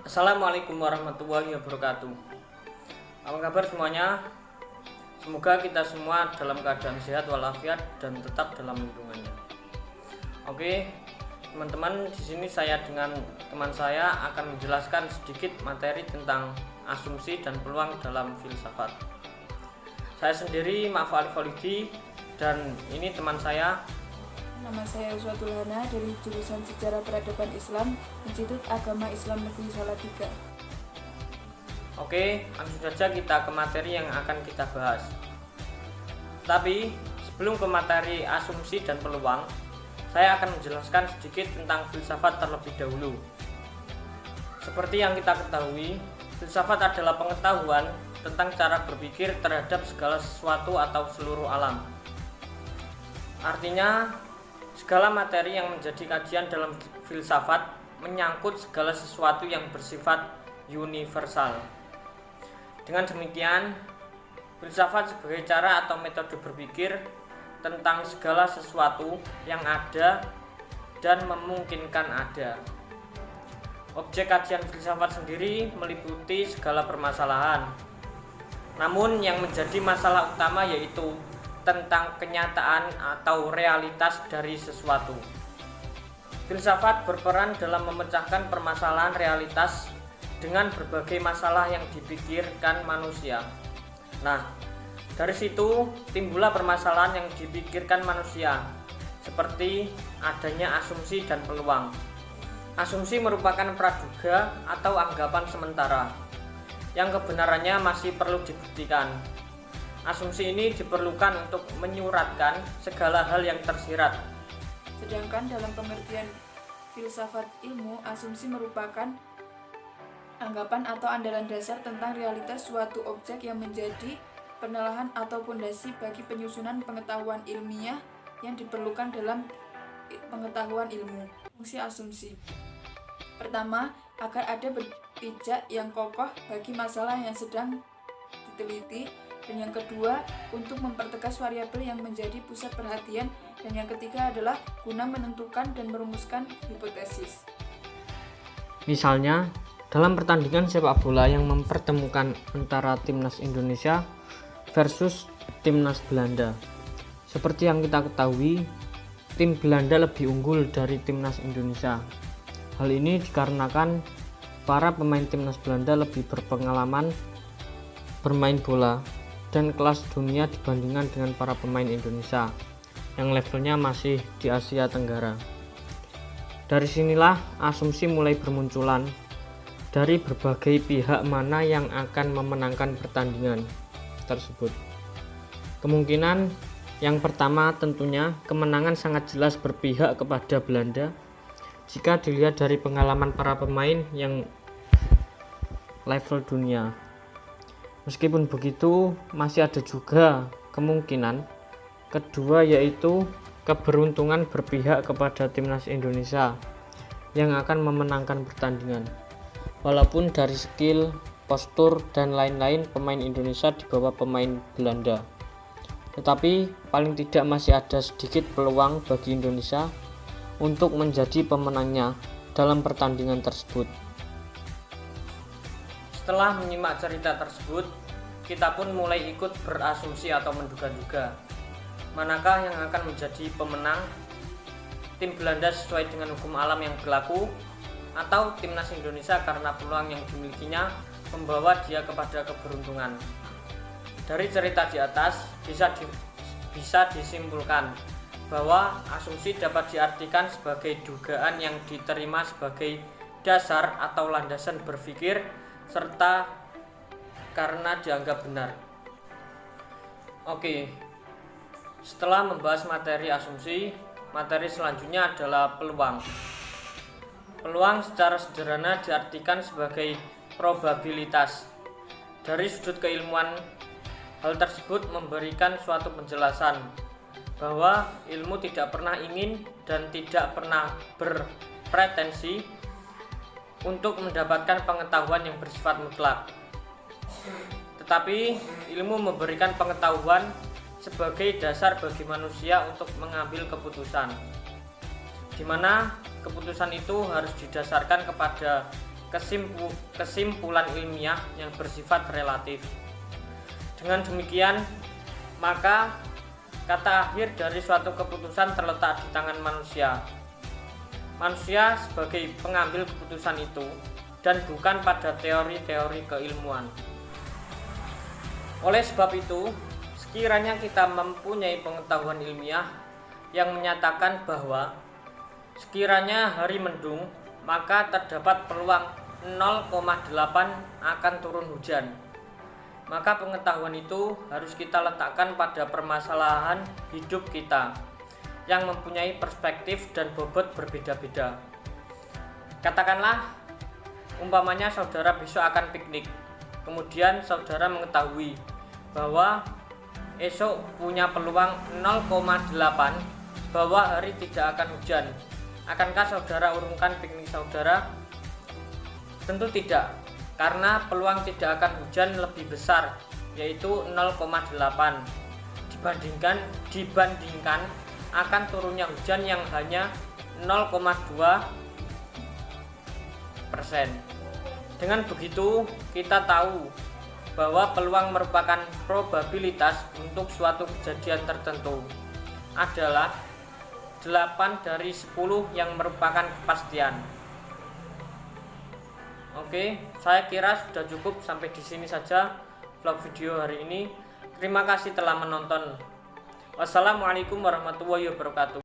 Assalamualaikum warahmatullahi wabarakatuh. Apa kabar semuanya? Semoga kita semua dalam keadaan sehat walafiat dan tetap dalam lindungannya. Oke, teman-teman, di sini saya dengan teman saya akan menjelaskan sedikit materi tentang asumsi dan peluang dalam filsafat. Saya sendiri Ma'af Alif Walidi dan ini teman saya. Nama saya Uswatul Hana dari jurusan Sejarah Peradaban Islam, Institut Agama Islam Negeri Salatiga. Oke, langsung saja kita ke materi yang akan kita bahas. Tapi sebelum ke materi asumsi dan peluang, saya akan menjelaskan sedikit tentang filsafat terlebih dahulu. Seperti yang kita ketahui, filsafat adalah pengetahuan tentang cara berpikir terhadap segala sesuatu atau seluruh alam. Artinya, segala materi yang menjadi kajian dalam filsafat menyangkut segala sesuatu yang bersifat universal. Dengan demikian, filsafat sebagai cara atau metode berpikir tentang segala sesuatu yang ada dan memungkinkan ada. Objek kajian filsafat sendiri meliputi segala permasalahan. Namun yang menjadi masalah utama yaitu tentang kenyataan atau realitas dari sesuatu. Filsafat berperan dalam memecahkan permasalahan realitas dengan berbagai masalah yang dipikirkan manusia. Nah, dari situ timbullah permasalahan yang dipikirkan manusia, seperti adanya asumsi dan peluang. Asumsi merupakan praduga atau anggapan sementara, yang kebenarannya masih perlu dibuktikan. Asumsi ini diperlukan untuk menyuratkan segala hal yang tersirat. Sedangkan dalam pengertian filsafat ilmu, asumsi merupakan anggapan atau andalan dasar tentang realitas suatu objek yang menjadi penelahan atau pondasi bagi penyusunan pengetahuan ilmiah yang diperlukan dalam pengetahuan ilmu. Fungsi asumsi. Pertama, agar ada pijak yang kokoh bagi masalah yang sedang diteliti. Dan yang kedua, untuk mempertegas variabel yang menjadi pusat perhatian. Dan yang ketiga adalah guna menentukan dan merumuskan hipotesis. Misalnya, dalam pertandingan sepak bola yang mempertemukan antara timnas Indonesia versus timnas Belanda. Seperti yang kita ketahui, tim Belanda lebih unggul dari timnas Indonesia. Hal ini dikarenakan para pemain timnas Belanda lebih berpengalaman bermain bola dan kelas dunia dibandingkan dengan para pemain Indonesia yang levelnya masih di Asia Tenggara. Dari sinilah asumsi mulai bermunculan dari berbagai pihak mana yang akan memenangkan pertandingan tersebut. Kemungkinan yang pertama tentunya kemenangan sangat jelas berpihak kepada Belanda jika dilihat dari pengalaman para pemain yang level dunia. Meskipun begitu, masih ada juga kemungkinan kedua, yaitu keberuntungan berpihak kepada timnas Indonesia yang akan memenangkan pertandingan. Walaupun dari skill, postur, dan lain-lain pemain Indonesia di bawah pemain Belanda. Tetapi paling tidak masih ada sedikit peluang bagi Indonesia untuk menjadi pemenangnya dalam pertandingan tersebut. Setelah menyimak cerita tersebut, kita pun mulai ikut berasumsi atau menduga-duga manakah yang akan menjadi pemenang, tim Belanda sesuai dengan hukum alam yang berlaku, atau timnas Indonesia karena peluang yang dimilikinya membawa dia kepada keberuntungan. Dari cerita di atas bisa disimpulkan bahwa asumsi dapat diartikan sebagai dugaan yang diterima sebagai dasar atau landasan berpikir serta karena dianggap benar. Oke, setelah membahas materi asumsi, materi selanjutnya adalah peluang. Peluang secara sederhana diartikan sebagai probabilitas. Dari sudut keilmuan, hal tersebut memberikan suatu penjelasan bahwa ilmu tidak pernah ingin dan tidak pernah berpretensi untuk mendapatkan pengetahuan yang bersifat mutlak. Tetapi ilmu memberikan pengetahuan sebagai dasar bagi manusia untuk mengambil keputusan, di mana keputusan itu harus didasarkan kepada kesimpulan ilmiah yang bersifat relatif. Dengan demikian, maka kata akhir dari suatu keputusan terletak di tangan manusia. Manusia sebagai pengambil keputusan itu dan bukan pada teori-teori keilmuan. Oleh sebab itu, sekiranya kita mempunyai pengetahuan ilmiah yang menyatakan bahwa sekiranya hari mendung, maka terdapat peluang 0,8 akan turun hujan. Maka pengetahuan itu harus kita letakkan pada permasalahan hidup kita yang mempunyai perspektif dan bobot berbeda-beda. Katakanlah, umpamanya saudara besok akan piknik. Kemudian saudara mengetahui bahwa esok punya peluang 0,8 bahwa hari tidak akan hujan. Akankah saudara urungkan piknik saudara? Tentu tidak, karena peluang tidak akan hujan lebih besar, yaitu 0,8 dibandingkan akan turunnya hujan yang hanya 0,2%. Dengan begitu, kita tahu bahwa peluang merupakan probabilitas untuk suatu kejadian tertentu adalah 8 dari 10 yang merupakan kepastian. Oke, saya kira sudah cukup sampai di sini saja vlog video hari ini. Terima kasih telah menonton. Wassalamualaikum warahmatullahi wabarakatuh.